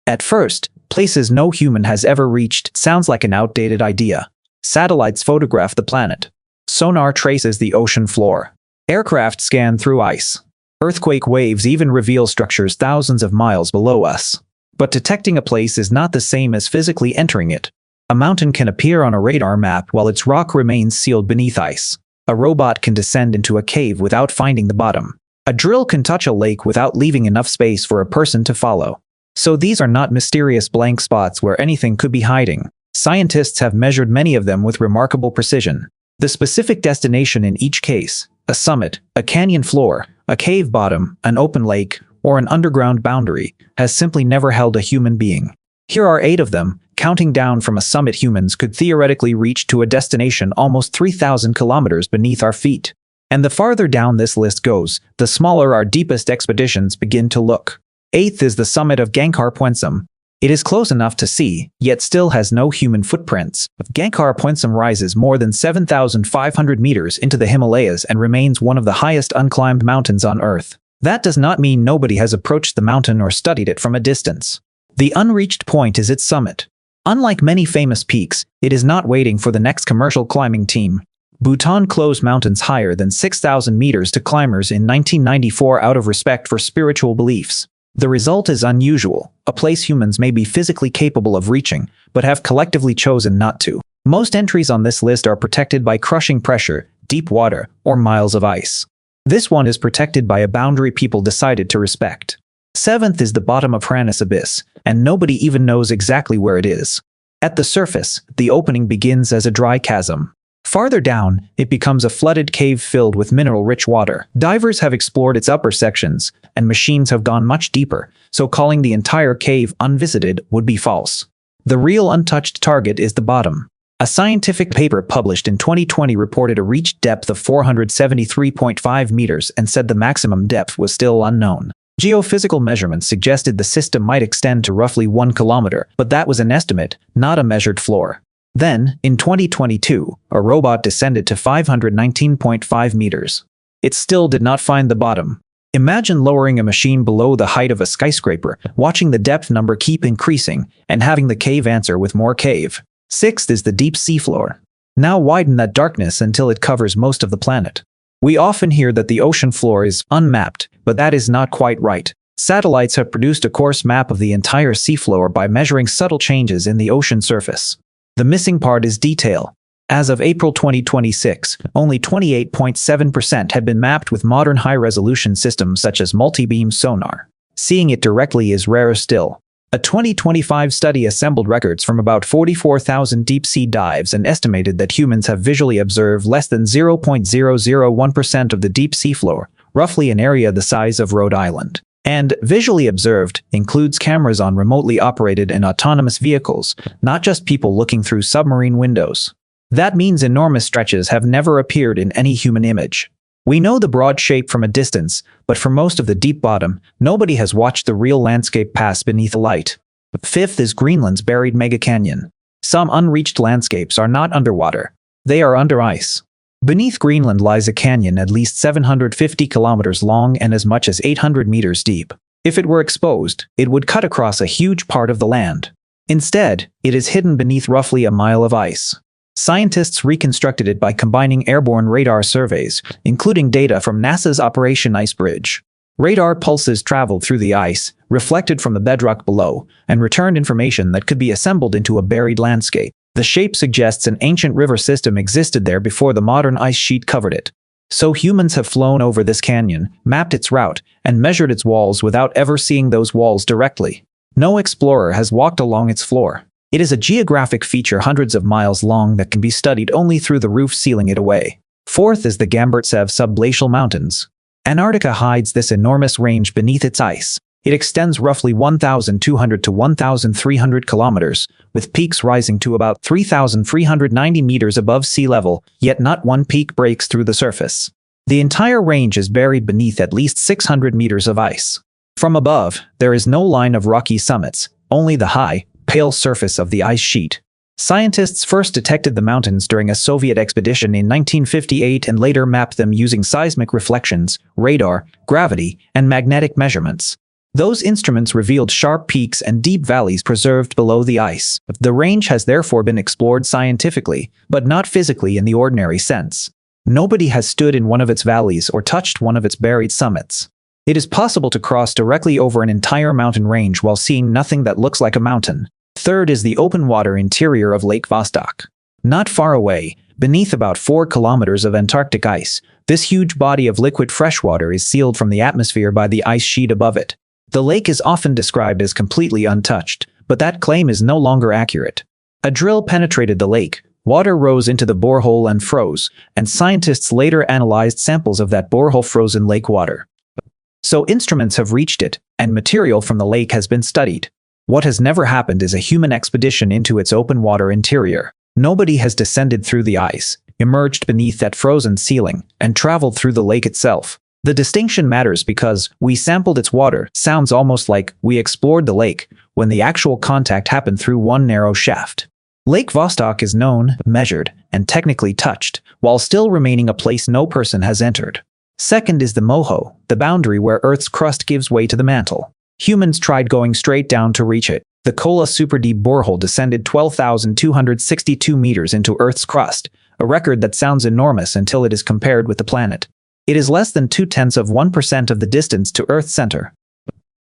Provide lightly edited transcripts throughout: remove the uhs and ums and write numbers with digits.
At first, places no human has ever reached sounds like an outdated idea. Satellites photograph the planet. Sonar traces the ocean floor. Aircraft scan through ice. Earthquake waves even reveal structures thousands of miles below us. But detecting a place is not the same as physically entering it. A mountain can appear on a radar map while its rock remains sealed beneath ice. A robot can descend into a cave without finding the bottom. A drill can touch a lake without leaving enough space for a person to follow. So these are not mysterious blank spots where anything could be hiding. Scientists have measured many of them with remarkable precision. The specific destination in each case, a summit, a canyon floor, a cave bottom, an open lake, or an underground boundary, has simply never held a human being. Here are 8 of them. Counting down from a summit, humans could theoretically reach to a destination almost 3,000 kilometers beneath our feet. And the farther down this list goes, the smaller our deepest expeditions begin to look. 8th is the summit of Gangkhar Puensum. It is close enough to see, yet still has no human footprints. Gangkhar Puensum rises more than 7,500 meters into the Himalayas and remains one of the highest unclimbed mountains on Earth. That does not mean nobody has approached the mountain or studied it from a distance. The unreached point is its summit. Unlike many famous peaks, it is not waiting for the next commercial climbing team. Bhutan closed mountains higher than 6,000 meters to climbers in 1994 out of respect for spiritual beliefs. The result is unusual, a place humans may be physically capable of reaching, but have collectively chosen not to. Most entries on this list are protected by crushing pressure, deep water, or miles of ice. This one is protected by a boundary people decided to respect. 7th is the bottom of Hranice Abyss, and nobody even knows exactly where it is. At the surface, the opening begins as a dry chasm. Farther down, it becomes a flooded cave filled with mineral-rich water. Divers have explored its upper sections, and machines have gone much deeper, so calling the entire cave unvisited would be false. The real untouched target is the bottom. A scientific paper published in 2020 reported a reached depth of 473.5 meters and said the maximum depth was still unknown. Geophysical measurements suggested the system might extend to roughly 1 kilometer, but that was an estimate, not a measured floor. Then, in 2022, a robot descended to 519.5 meters. It still did not find the bottom. Imagine lowering a machine below the height of a skyscraper, watching the depth number keep increasing, and having the cave answer with more cave. 6th is the deep seafloor. Now widen that darkness until it covers most of the planet. We often hear that the ocean floor is unmapped, but that is not quite right. Satellites have produced a coarse map of the entire seafloor by measuring subtle changes in the ocean surface. The missing part is detail. As of April 2026, only 28.7% had been mapped with modern high-resolution systems such as multi-beam sonar. Seeing it directly is rarer still. A 2025 study assembled records from about 44,000 deep-sea dives and estimated that humans have visually observed less than 0.001% of the deep seafloor, roughly an area the size of Rhode Island. And visually observed includes cameras on remotely operated and autonomous vehicles, not just people looking through submarine windows. That means enormous stretches have never appeared in any human image. We know the broad shape from a distance, but for most of the deep bottom, nobody has watched the real landscape pass beneath the light. 5th is Greenland's buried megacanyon. Some unreached landscapes are not underwater. They are under ice. Beneath Greenland lies a canyon at least 750 kilometers long and as much as 800 meters deep. If it were exposed, it would cut across a huge part of the land. Instead, it is hidden beneath roughly a mile of ice. Scientists reconstructed it by combining airborne radar surveys, including data from NASA's Operation Icebridge. Radar pulses traveled through the ice, reflected from the bedrock below, and returned information that could be assembled into a buried landscape. The shape suggests an ancient river system existed there before the modern ice sheet covered it. So humans have flown over this canyon, mapped its route, and measured its walls without ever seeing those walls directly. No explorer has walked along its floor. It is a geographic feature hundreds of miles long that can be studied only through the roof sealing it away. 4th is the Gamburtsev subglacial mountains. Antarctica hides this enormous range beneath its ice. It extends roughly 1,200 to 1,300 kilometers, with peaks rising to about 3,390 meters above sea level, yet not one peak breaks through the surface. The entire range is buried beneath at least 600 meters of ice. From above, there is no line of rocky summits, only the high, pale surface of the ice sheet. Scientists first detected the mountains during a Soviet expedition in 1958 and later mapped them using seismic reflections, radar, gravity, and magnetic measurements. Those instruments revealed sharp peaks and deep valleys preserved below the ice. The range has therefore been explored scientifically, but not physically in the ordinary sense. Nobody has stood in one of its valleys or touched one of its buried summits. It is possible to cross directly over an entire mountain range while seeing nothing that looks like a mountain. Third is the open water interior of Lake Vostok. Not far away, beneath about 4 kilometers of Antarctic ice, this huge body of liquid freshwater is sealed from the atmosphere by the ice sheet above it. The lake is often described as completely untouched, but that claim is no longer accurate. A drill penetrated the lake, water rose into the borehole and froze, and scientists later analyzed samples of that borehole frozen lake water. So instruments have reached it, and material from the lake has been studied. What has never happened is a human expedition into its open water interior. Nobody has descended through the ice, emerged beneath that frozen ceiling, and traveled through the lake itself. The distinction matters because we sampled its water sounds almost like we explored the lake when the actual contact happened through one narrow shaft. Lake Vostok is known, measured, and technically touched, while still remaining a place no person has entered. Second is the Moho, the boundary where Earth's crust gives way to the mantle. Humans tried going straight down to reach it. The Kola super-deep borehole descended 12,262 meters into Earth's crust, a record that sounds enormous until it is compared with the planet. It is less than 0.2% of the distance to Earth's center.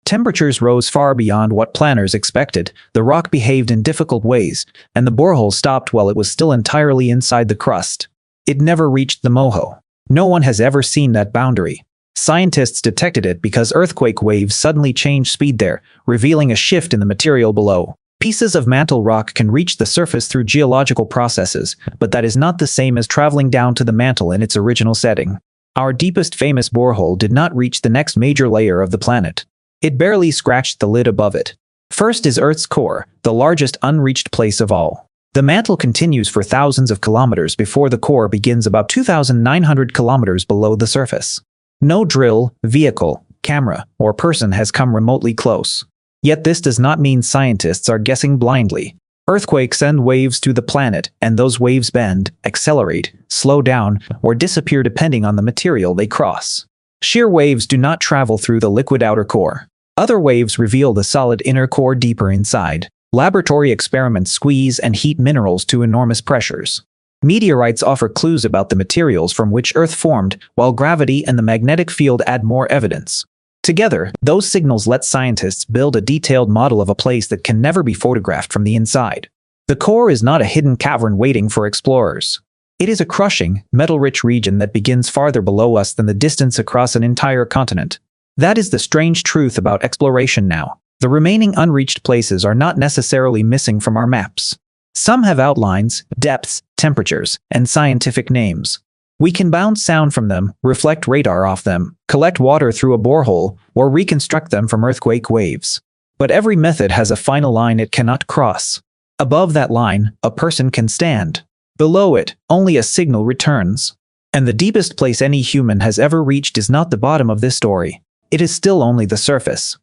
Temperatures rose far beyond what planners expected, the rock behaved in difficult ways, and the borehole stopped while it was still entirely inside the crust. It never reached the Moho. No one has ever seen that boundary. Scientists detected it because earthquake waves suddenly changed speed there, revealing a shift in the material below. Pieces of mantle rock can reach the surface through geological processes, but that is not the same as traveling down to the mantle in its original setting. Our deepest famous borehole did not reach the next major layer of the planet. It barely scratched the lid above it. First is Earth's core, the largest unreached place of all. The mantle continues for thousands of kilometers before the core begins about 2,900 kilometers below the surface. No drill, vehicle, camera, or person has come remotely close. Yet this does not mean scientists are guessing blindly. Earthquakes send waves through the planet, and those waves bend, accelerate, slow down, or disappear depending on the material they cross. Shear waves do not travel through the liquid outer core. Other waves reveal the solid inner core deeper inside. Laboratory experiments squeeze and heat minerals to enormous pressures. Meteorites offer clues about the materials from which Earth formed, while gravity and the magnetic field add more evidence. Together, those signals let scientists build a detailed model of a place that can never be photographed from the inside. The core is not a hidden cavern waiting for explorers. It is a crushing, metal-rich region that begins farther below us than the distance across an entire continent. That is the strange truth about exploration now. The remaining unreached places are not necessarily missing from our maps. Some have outlines, depths, temperatures, and scientific names. We can bounce sound from them, reflect radar off them, collect water through a borehole, or reconstruct them from earthquake waves. But every method has a final line it cannot cross. Above that line, a person can stand. Below it, only a signal returns. And the deepest place any human has ever reached is not the bottom of this story. It is still only the surface.